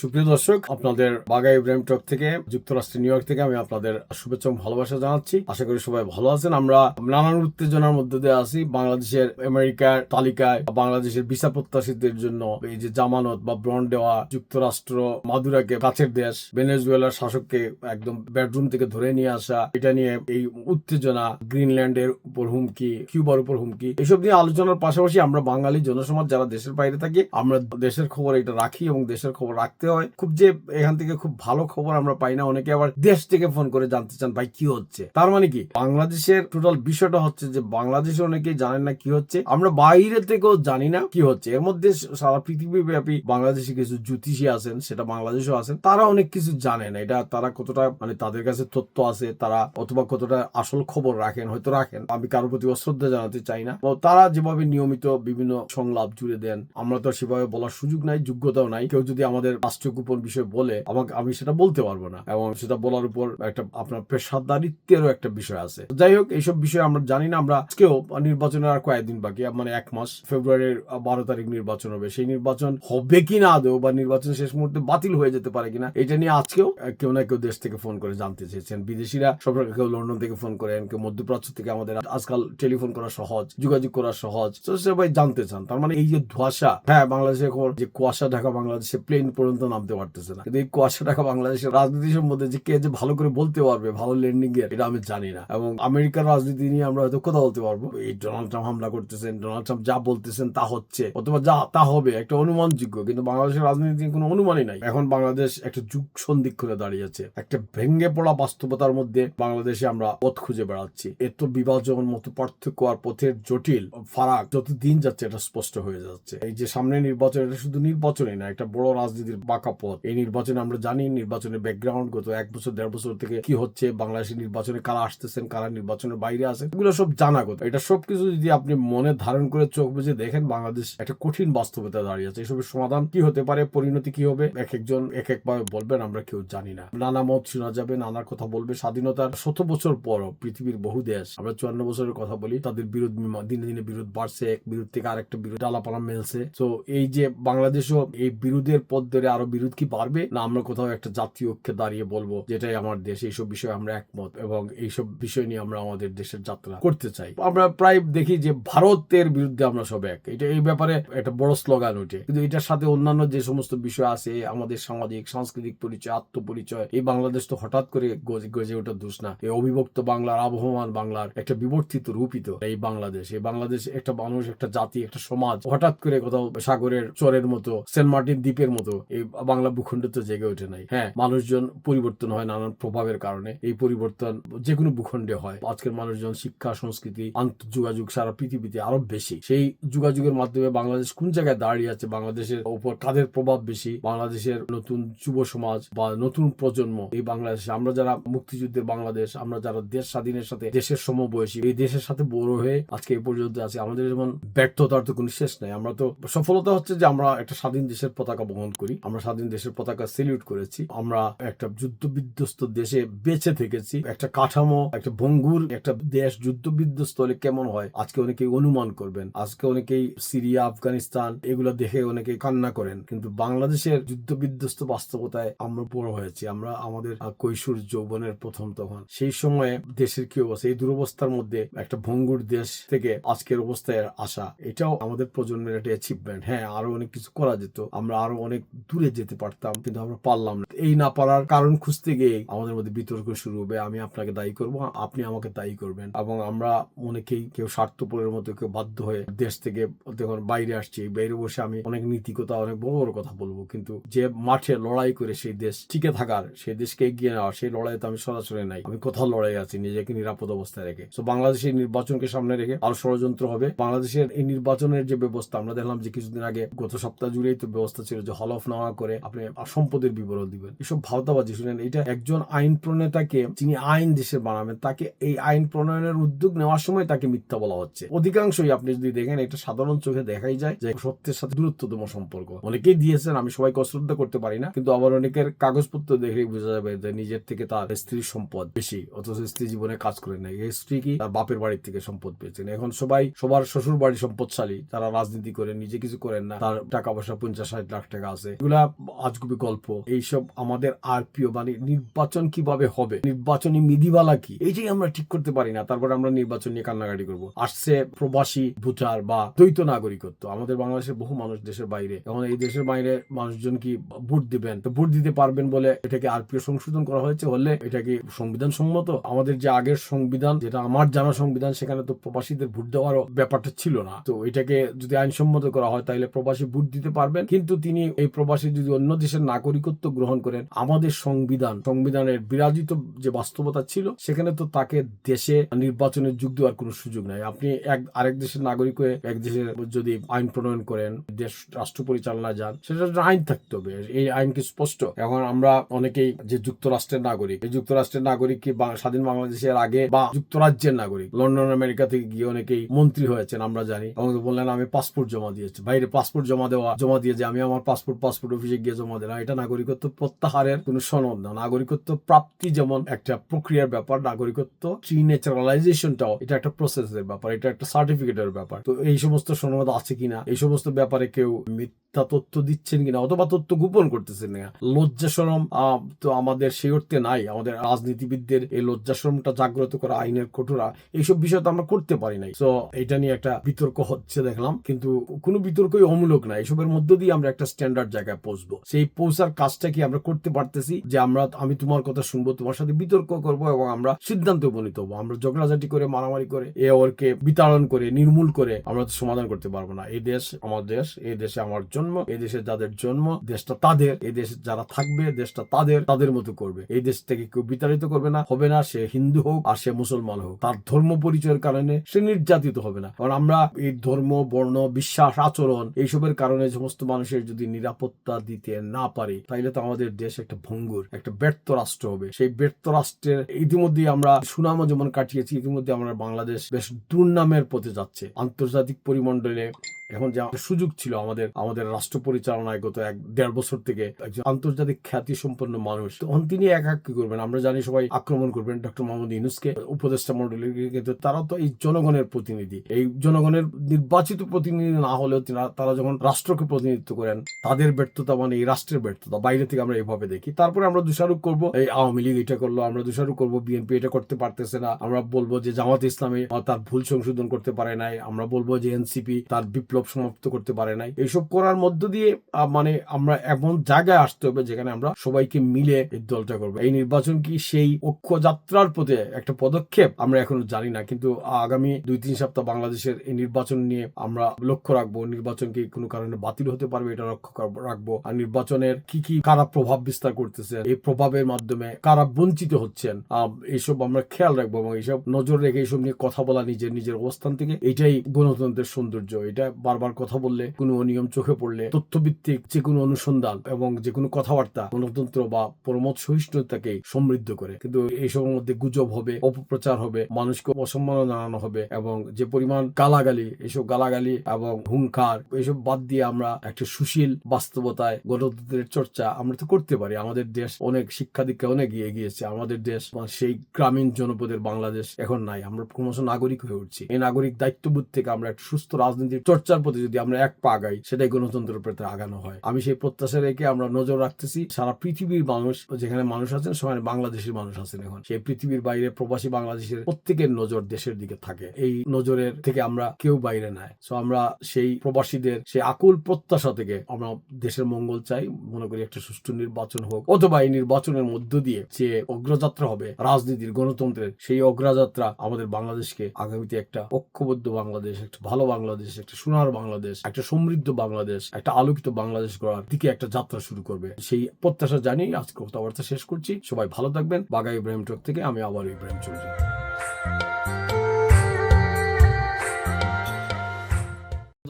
সুপ্রিয় দর্শক, আপনাদের বাঘা ইব্রাহিম টক থেকে যুক্তরাষ্ট্রের নিউ ইয়র্ক থেকে আমি আপনাদের শুভেচ্ছা এবং ভালোবাসা জানাচ্ছি। আশা করি সবাই ভালো আছেন। আমরা নানান উত্তেজনার মধ্যে দিয়ে আছি। বাংলাদেশের আমেরিকার তালিকায় বাংলাদেশের ভিসা প্রত্যাশীদের জন্য এই যে জামানত বা বন্ড দেওয়া, যুক্তরাষ্ট্র মাদুরাকে কাছের দেশ, ভেনেজুয়েলার শাসককে একদম বেডরুম থেকে ধরে নিয়ে আসা, এটা নিয়ে এই উত্তেজনা, গ্রিনল্যান্ডের উপর হুমকি, কিউবার উপর হুমকি, এসব নিয়ে আলোচনার পাশাপাশি আমরা বাঙালি জনসমাজ যারা দেশের বাইরে থাকি, আমরা দেশের খবর এটা রাখি এবং দেশের খবর রাখতে হয়। খুব যে এখান থেকে খুব ভালো খবর আমরা পাই না। অনেকে আবার দেশ থেকে ফোন করে জানতে চান ভাই কি হচ্ছে। তার মানে কি, বাংলাদেশের টোটাল বিষয়টা হচ্ছে যে বাংলাদেশে অনেকেই জানেন না কি হচ্ছে, আমরা বাইরে থেকেও জানি না কি হচ্ছে। এর মধ্যে সারা পৃথিবী ব্যাপী বাংলাদেশে কিছু জ্যোতিষী আছেন, সেটা বাংলাদেশেও আছেন, তারা অনেক কিছু জানেন। এটা তারা কতটা মানে তাদের কাছে তথ্য আছে, তারা অথবা কতটা আসল খবর রাখেন, হয়তো রাখেন, আমি কারোর প্রতি অশ্রদ্ধা জানাতে চাই না। তারা যেভাবে নিয়মিত বিভিন্ন সংলাপ জুড়ে দেন, আমরা তো সেভাবে বলার সুযোগ নাই, যোগ্যতাও নাই। কেউ যদি আমাদের রাষ্ট্রীয় গোপন বিষয় বলে আমাকে, আমি সেটা বলতে পারবো না, এবং সেটা বলার উপর একটা আপনার পেশাদারিত্বেরও একটা বিষয় আছে। যাই হোক, এইসব বিষয় আমরা জানি না। আমরা আজকেও নির্বাচনের আর কয়েকদিন বাকি, মানে 1 মাস, ফেব্রুয়ারির 12 তারিখ নির্বাচন হবে। সেই নির্বাচন হবে কিনা আদৌ, বা নির্বাচন শেষ মুহূর্তে বাতিল হয়ে যেতে পারে কিনা, এটা নিয়ে আজকেও কেউ না কেউ দেশ থেকে ফোন করে জানতে চেয়েছেন। বিদেশিরা সব, কেউ লন্ডন থেকে ফোন করেন, কেউ মধ্যপ্রাচ্য থেকে। আমাদের আজকাল টেলিফোন করা সহজ, যোগাযোগ করা সহজ, তো সবাই জানতে চান। তার মানে এই যে ধোঁয়াশা, হ্যাঁ, বাংলাদেশের খবর যে কুয়াশা ঢাকা বাংলাদেশে প্লেন পর্যন্ত নামতে পারতেছে না, কিন্তু এই কুয়াশা ঢাকা বাংলাদেশের রাজনীতি সম্বন্ধে যে কে যে ভালো করে বলতে পারবে, ভালো ল্যান্ডিং এর, এটা আমি জানি না। এবং আমেরিকার রাজনীতি নিয়ে আমরা হয়তো কথা বলতে পারবো, এই ডোনাল্ড ট্রাম্প হামলা করতেছেন, ডোনাল্ড ট্রাম্প যা বলতেছেন তা হচ্ছে, অথবা যা তা হবে, একটা অনুমানযোগ্য। কিন্তু বাংলাদেশের রাজনীতি কোনো অনুমানই নাই। এখন বাংলাদেশ একটা যুগ সন্ধিক্ষণে দাঁড়িয়েছে, একটা ভেঙ্গে পড়া বাস্তবতার মধ্যে বাংলাদেশে আমরা পথ খুঁজে বেড়াচ্ছি। এত বিভাজন, মত পার্থক্য আর পথের জটিল ফারাক যত দিন যাচ্ছে এটা স্পষ্ট হয়ে যাচ্ছে। এই যে সামনে নির্বাচন, এটা শুধু নির্বাচনই না, একটা বড় রাজনীতির বাঁকা পথ। এই নির্বাচনে আমরা জানি নির্বাচনের ব্যাকগ্রাউন্ড গত 1 বছর 1.5 বছর থেকে কি হচ্ছে, বাংলাদেশের নির্বাচনে কারা আসতেছেন, কারা নির্বাচনের বাইরে আছেন, এগুলো সব জানাগত। এটা সবকিছু যদি আপনি মনে ধারণ করে চোখ বুঝে দেখেন, বাংলাদেশ একটা কঠিন বাস্তবতা দাঁড়িয়ে আছে। এসবের সমাধান কি হতে পারে, পরিণতি কি হবে, এক একজন এক একভাবে বলবেন, আমরা কেউ জানি না। নানা মত শোনা যাবে, নানা কথা বলবে। স্বাধীনতার 100 বছর পর পৃথিবীর বহু দেশ, আমরা 54 বছরের কথা বলি, তাদের বিরোধ দিনে দিনে বিরোধ বাড়ছে, এক বিরোধ থেকে আরেকটা বিরোধ ডালাপালা মেলছে। তো এই যে বাংলাদেশও এই বিরোধের পথ ধরে আরো বিরোধ কি বাড়বে, না আমরা কোথাও একটা জাতীয় ঐক্যে দাঁড়িয়ে বলবো যেটাই আমার দেশ, এইসব বিষয়ে আমরা একমত এবং এইসব বিষয় নিয়ে আমরা আমাদের দেশের যাত্রা করতে চাই। আমরা প্রায় দেখি যে ভারতের বিরুদ্ধে আমরা সব এক, এটা এই ব্যাপারে একটা বড় স্লোগান ওঠে, কিন্তু এটার সাথে অন্যান্য যে সমস্ত বিষয় আছে, আমাদের সামাজিক সাংস্কৃতিক পরিচয়, আত্মপরিচয়, এই বাংলাদেশ তো হঠাৎ করে গজে ওঠার দোষ না। এই অবিভক্ত বাংলার, আবহমান বাংলার একটা বিবর্তিত রূপিত এই বাংলাদেশ, এই বাংলাদেশ একটা মানুষ, একটা জাতি, একটা সমাজ হঠাৎ করে কোথাও সাগরের চরের মতো, সেন্ট মার্টিন দ্বীপের মতো এই বাংলা ভূখণ্ড তো জেগে ওঠে নাই। হ্যাঁ, মানুষজন পরিবর্তন হয় নানান প্রভাবের কারণে, এই পরিবর্তন যে কোনো ভূখণ্ডে হয়। আজকের মানুষজন শিক্ষা, সংস্কৃতি, আন্তঃযোগাযোগ সারা পৃথিবীতে আরো বেশি। সেই যোগাযোগের মাধ্যমে বাংলাদেশ কোন জায়গায় দাঁড়িয়ে আছে, বাংলাদেশের উপর কাদের প্রভাব বেশি, বাংলাদেশের নতুন যুব সমাজ বা নতুন প্রজন্ম, এই বাংলাদেশে আমরা যারা মুক্তিযুদ্ধের বাংলাদেশ, আমরা যারা দেশ স্বাধীনের সাথে দেশের সমবয়সী, এই দেশের সাথে বড় হয়ে আজকে এই পর্যন্ত আছে, আমাদের যেমন ব্যর্থতার তো কোনো শেষ নাই। আমরা তো সফলতা হচ্ছে যে আমরা একটা স্বাধীন দেশের পতাকা বহন করি, আমরা স্বাধীন দেশের পতাকা সেলিউট করেছি, আমরা একটা যুদ্ধ বিধ্বস্ত দেশে বেঁচে থেকেছি। একটা কাঠামো, একটা ভঙ্গুর একটা দেশ যুদ্ধ বিধ্বস্ত হলে কেমন হয় আজকে অনেকেই অনুমান করবেন। আজকে অনেকেই সিরিয়া, আফগানিস্তান এগুলো দেখে অনেকেই কান্না করেন, কিন্তু বাংলাদেশের যুদ্ধ বিধ্বস্ত বাস্তবতায় আমরা বড় হয়েছি। আমরা আমাদের কৈশোর যৌবনের প্রথম তখন, সেই সময়ে দেশের কি অবস্থা, এই দুরবস্থার মধ্যে একটা ভঙ্গুর দেশ থেকে আজকের অবস্থায় আসা, এটাও আমাদের প্রজন্মের একটা অ্যাচিভমেন্ট। হ্যাঁ, আরো অনেক কিছু করা যেত, আমরা আরো অনেক দূরে যেতে পারতাম, কিন্তু আমরা পারলাম না। এই না পারার কারণ খুঁজতে গিয়ে আমাদের মধ্যে বিতর্ক শুরু হবে। আমি আপনাকে দায়ী করব, আপনি আমাকে দায়ী করবেন, এবং আমরা অনেকেই কেউ স্বার্থপরের মতো, কেউ বাধ্য হয়ে দেশ থেকে যখন বাইরে আসছি, বাইরে বসে আমি অনেক নীতিকতা, অনেক বড় বড় কথা বলবো, কিন্তু যে মাঠে লড়াই করে সেই দেশ টিকে থাকার, সেই দেশকে এগিয়ে নেওয়ার, সেই লড়াইতে আমি সরাসরি নাই। আমি কোথাও লড়াই আছি নিজেকে নিরাপদ অবস্থায় রেখে। তো বাংলাদেশের নির্বাচনকে সামনে রেখে আরো ষড়যন্ত্র হবে। বাংলাদেশের এই নির্বাচনের যে ব্যবস্থা, আমরা দেখলাম যে কিছুদিন আগে, গত সপ্তাহ জুড়েই তো ব্যবস্থা ছিল যে হলফনামা করে আপনি সম্পদের বিবরণ দিবেন। এসব ভাওতাবাজি। শুনেন, এটা একজন আইন প্রণেতাকে, যিনি আইন দেশে বানাবেন, তাকে এই আইন প্রণয়নের উদ্যোগ নেওয়ার সময় তাকে মিথ্যা বলা হচ্ছে। অধিকাংশই আপনি যদি দেখেন, এটা সাধারণ চোখে দেখাই যায় যে সত্যের সাথে দূরত্বতম সম্পর্ক। অনেকেই দিয়েছেন, আমি সবাইকে অশ্রদ্ধা করতে পারি না, কিন্তু আবার অনেকের কাগজপত্র দেখলেই বোঝা যাবে যে নিজের থেকে তার স্ত্রীর সম্পদ বেশি, অথচ স্ত্রী জীবনে কাজ করে নাই। এই স্ত্রী কি তার বাপের বাড়ির থেকে সম্পদ পেয়েছেন। এখন সবাই সবার শ্বশুর বাড়ি সম্পদশালী, তারা রাজনীতি করে, নিজে কিছু করেন না, তার টাকা পয়সা 50-60 লাখ টাকা আছে। এগুলা আজগুবি গল্প, এইসব আমাদের আর প্রিয়, মানে নির্বাচন কিভাবে হবে, নির্বাচনী বিধিমালা কি, এইটাই আমরা ঠিক করতে পারি না। তারপরে আমরা নির্বাচন নিয়ে কান্নাকাটি করবো। আসছে প্রবাসী ভোটার বা দ্বৈত নাগরিকত্ব। আমাদের বাংলাদেশের বহু মানুষ দেশের বাইরে, এখন এই দেশের বাইরে মানুষজন কি ভোট দিবেন, তো ভোট দিতে পারবেন বলে এটাকে আরপিও সংশোধন করা হয়েছে, হলে এটা কি সংবিধান সম্মত? আমাদের যে আগের সংবিধান, যেটা আমার জানা সংবিধান, সেখানে তো প্রবাসীদের ভোট দেওয়ারও ব্যাপারটা ছিল না। তো এটাকে যদি আইনসম্মত করা হয় তাহলে প্রবাসী ভোট দিতে পারবেন, কিন্তু তিনি এই প্রবাসী যদি অন্য দেশের নাগরিকত্ব গ্রহণ করেন, আমাদের সংবিধানের বিরাজিত যে বাস্তবতা ছিল, সেখানে তো তাকে দেশে নির্বাচনের যোগ দেওয়ার কোনো সুযোগ নাই। আপনি আরেক দেশের নাগরিক হয়ে এক দেশের যদি আইন প্রণয়ন করেন, দেশ রাষ্ট্র পরিচালনা যান, সেটা আইন থাকতে হবে। এই আইন কি স্পষ্ট? এখন আমরা অনেকেই যে যুক্তরাষ্ট্রের নাগরিক, এই যুক্তরাষ্ট্রের নাগরিক কি স্বাধীন বাংলাদেশের আগে, বা যুক্তরাজ্যের নাগরিক, লন্ডন আমেরিকা থেকে গিয়ে অনেকেই মন্ত্রী হয়েছেন আমরা জানি, এবং বললেন আমি পাসপোর্ট জমা দিয়েছি। বাইরে পাসপোর্ট জমা দিয়ে যে আমি আমার পাসপোর্ট অফিসে গিয়ে জমা দিলাম, এটা নাগরিকত্ব প্রত্যাহারের কোন সনদ না। নাগরিকত্ব প্রাপ্তি যেমন একটা প্রক্রিয়ার ব্যাপার, নাগরিকত্ব রিন্যাচারালাইজেশনটাও এটা একটা প্রসেসের ব্যাপার, এটা একটা সার্টিফিকেটের ব্যাপার। তো এই সমস্ত সনদ আছে কিনা, এই সমস্ত ব্যাপারে কেউ মিথ্যা তথ্য দিচ্ছেন কিনা, অথবা তথ্য গোপন করতেছেন না, লজ্জা শরম তো আমাদের সেই অর্থে নাই। আমাদের রাজনীতিবিদদের এই লজ্জা শরমটা জাগ্রত করা, আইনের কঠোরা, এইসব বিষয় তো আমরা করতে পারি নাই। তো এটা নিয়ে একটা বিতর্ক হচ্ছে দেখলাম, কিন্তু কোনো বিতর্কই অমূলক না। এসবের মধ্য দিয়ে আমরা একটা স্ট্যান্ডার্ড জায়গায় পৌঁছবো। সেই পৌঁছার কাজটা কি আমরা করতে পারতেছি? যে আমি তোমার কথা শুনবো, তোমার সাথে বিতর্ক করব, এবং আমরা সিদ্ধান্ত উপনীত হবো। আমরা ঝগড়াঝাটি করে, মারামারি করে, ওরকে বিতাড়ন করে, নির্মূল করে আমরা তো সমাধান করতে পারবো না। এই দেশ আমার দেশ, এই দেশে আমার জন্ম, এই দেশে যাদের জন্ম, দেশটা তাদের, এই দেশে যারা থাকবে, দেশটা তাদের মতো করবে। এই দেশ থেকে কেউ বিতাড়িত করবে না, হবে না, সে হিন্দু হোক আর সে মুসলমান হোক, তার ধর্ম পরিচয়ের কারণে সে নির্যাতিত হবে না। কারণ আমরা এই ধর্ম, বর্ণ, বিশ্বাস, আচরণ, এইসবের কারণে সমস্ত মানুষের যদি নিরাপত্তা দিতে না পারি, তাইলে তো আমাদের দেশ একটা ভঙ্গুর, একটা ব্যর্থ রাষ্ট্র হবে। সেই ব্যর্থ রাষ্ট্রের ইতিমধ্যে আমরা সুনামও যেমন কাটিয়েছি, ইতিমধ্যে আমরা বাংলাদেশ বেশ দুর্নামের পথে যাচ্ছে আন্তর্জাতিক পরিমণ্ডলে। এখন যে সুযোগ ছিল আমাদের রাষ্ট্র পরিচালনায় গত 1-1.5 বছর থেকে একজন আন্তর্জাতিক খ্যাতি সম্পন্ন মানুষ, তখন তিনি একা কি করবেন? আমরা জানি সবাই আক্রমণ করবেন ডক্টর মোহাম্মদ ইউনূসকে, উপদেষ্টা মন্ডলীর, কিন্তু তারা তো এই জনগণের প্রতিনিধি, এই জনগণের নির্বাচিত প্রতিনিধি না হলেও তারা যখন রাষ্ট্রকে প্রতিনিধিত্ব করেন, তাদের ব্যর্থতা মানে এই রাষ্ট্রের ব্যর্থতা। বাইরে থেকে আমরা এইভাবে দেখি, তারপরে আমরা দোষারোপ করব এই আওয়ামী লীগ এটা করলো, আমরা দোষারোপ করবো বিএনপি এটা করতে পারতেছে না, আমরা বলবো যে জামাত ইসলামী তার ভুল সংশোধন করতে পারে নাই, আমরা বলবো যে এনসিপি তার বিপ্লব সমাপ্ত করতে পারে নাই। এইসব করার মধ্য দিয়ে মানে আমরা এমন জায়গায় আসতে হবে যেখানে আমরা সবাইকে মিলে এই দলটা করবো। এই নির্বাচন কি সেই ঐক্য যাত্রার পথে একটা পদক্ষেপ? আমরা এখনো জানি না, কিন্তু আগামী 2-3 সপ্তাহ বাংলাদেশের এই নির্বাচন নিয়ে আমরা লক্ষ্য রাখবো। নির্বাচন কি কোনো কারণে বাতিল হতে পারবে, এটা লক্ষ্য রাখবো। আর নির্বাচনের কি কারা প্রভাব বিস্তার করতেছে, এই প্রভাবের মাধ্যমে কারা বঞ্চিত হচ্ছেন, এইসব আমরা খেয়াল রাখবো, এবং এইসব নজর রেখে এইসব নিয়ে কথা বলা নিজের অবস্থান থেকে, এটাই গণতন্ত্রের সৌন্দর্য। এটা বারবার কথা বললে, কোনো অনিয়ম চোখে পড়লে, তথ্যভিত্তিক যে কোনো অনুসন্ধান এবং যে কোনো কথাবার্তা গণতন্ত্র বা পরমত সহিষ্ণুতাকে সমৃদ্ধ করে। কিন্তু এইসবের মধ্যে গুজব হবে, অপপ্রচার হবে, মানুষকে অসম্মান জানানো হবে, এবং যে পরিমাণ গালাগালি, এইসব গালাগালি এবং হুঙ্কার, এইসব বাদ দিয়ে আমরা একটা সুশীল বাস্তবতায় গণতন্ত্রের চর্চা আমরা তো করতে পারি। আমাদের দেশ অনেক শিক্ষা দীক্ষা অনেক এগিয়েছে। আমাদের দেশ সেই গ্রামীণ জনপদের বাংলাদেশ এখন নাই। আমরা ক্রমশ নাগরিক হয়ে উঠছি। এই নাগরিক দায়িত্ববোধ থেকে আমরা একটা সুস্থ রাজনীতির চর্চার প্রতি যদি আমরা এক পা আগাই, সেটাই গণতন্ত্রের প্রতি আগানো হয়। আমি সেই প্রত্যাশা রেখে আমরা নজর রাখতেছি সারা পৃথিবীর মানুষ, যেখানে মানুষ আছেন সেখানে বাংলাদেশের মানুষ আছেন। এখন সেই পৃথিবীর বাইরে প্রবাসী বাংলাদেশের প্রত্যেকের নজর দেশের দিকে থাকে। এই নজরের থেকে আমরা কেউ বাইরে নাই। সো আমরা সেই প্রবাসীদের সেই আকুল প্রত্যাশা থেকে আমরা দেশের মঙ্গল চাই। মনে করি একটা সুষ্ঠু নির্বাচন হোক, অথবা এই নির্বাচনের মধ্য দিয়ে যে অগ্রযাত্রা হবে রাজনীতির, গণতন্ত্রের, সেই অগ্রযাত্রা আমাদের বাংলাদেশকে আগামীতে একটা ঐক্যবদ্ধ বাংলাদেশ, একটা ভালো বাংলাদেশ, একটা সোনার বাংলাদেশ, একটা সমৃদ্ধ বাংলাদেশ, একটা আলোকিত বাংলাদেশ গড়ার দিকে একটা যাত্রা শুরু করবে। সেই প্রত্যাশা জানিয়ে আজকে কথাবার্তা শেষ করছি। সবাই ভালো থাকবেন। বাঘা ইব্রাহিম টক থেকে আমি আবার ইব্রাহিম চৌধুরী।